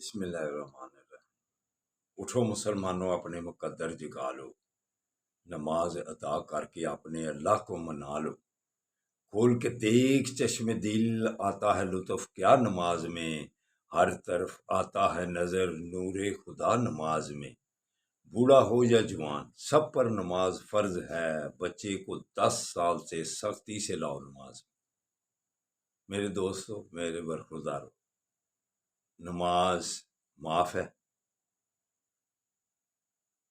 بسم اللہ الرحمن الرحیم۔ اٹھو مسلمانوں، اپنے مقدر جگا لو، نماز ادا کر کے اپنے اللہ کو منا لو۔ کھول کے دیکھ چشم دل، آتا ہے لطف کیا نماز میں، ہر طرف آتا ہے نظر نور خدا نماز میں۔ بوڑھا ہو یا جوان سب پر نماز فرض ہے، بچے کو 10 سال سے سختی سے لاؤ نماز میں۔ میرے دوستو، میرے برخوردارو، نماز معاف ہے۔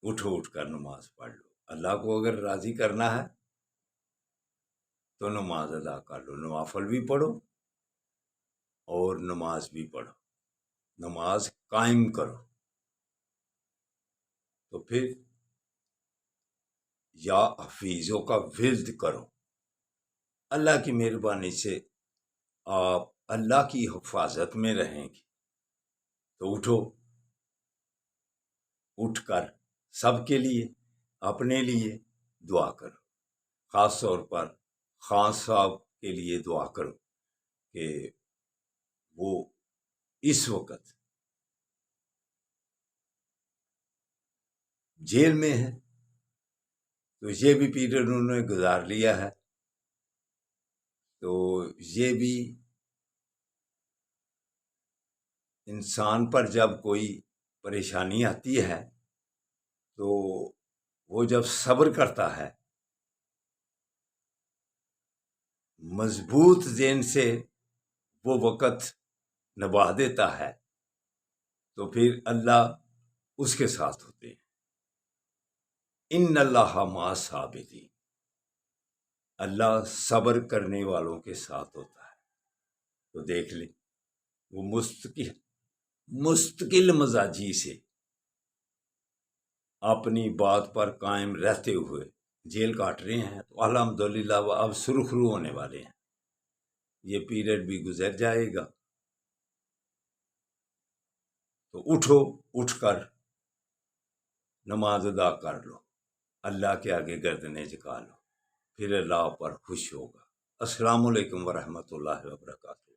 اٹھو، اٹھ کر نماز پڑھ لو۔ اللہ کو اگر راضی کرنا ہے تو نماز ادا کر لو، نوافل بھی پڑھو اور نماز بھی پڑھو، نماز قائم کرو۔ تو پھر یا حفیظوں کا ورد کرو۔ اللہ کی مہربانی سے آپ اللہ کی حفاظت میں رہیں گے۔ تو اٹھو، اٹھ کر سب کے لیے، اپنے لیے دعا کرو۔ خاص طور پر خان صاحب کے لیے دعا کرو کہ وہ اس وقت جیل میں ہے، تو یہ بھی پیریڈ انہوں نے گزار لیا ہے، تو یہ بھی انسان پر جب کوئی پریشانی آتی ہے تو وہ جب صبر کرتا ہے، مضبوط ذہن سے وہ وقت نبھا دیتا ہے، تو پھر اللہ اس کے ساتھ ہوتے ہیں۔ ان اللہ مع الصابرین، اللہ صبر کرنے والوں کے ساتھ ہوتا ہے۔ تو دیکھ لیں، وہ مستقل مزاجی سے اپنی بات پر قائم رہتے ہوئے جیل کاٹ رہے ہیں، تو الحمدللہ وہ اب سرخرو ہونے والے ہیں۔ یہ پیریڈ بھی گزر جائے گا۔ تو اٹھو، اٹھ کر نماز ادا کر لو، اللہ کے آگے گردنیں جھکا لو، پھر اللہ پر خوش ہوگا۔ السلام علیکم ورحمۃ اللہ وبرکاتہ۔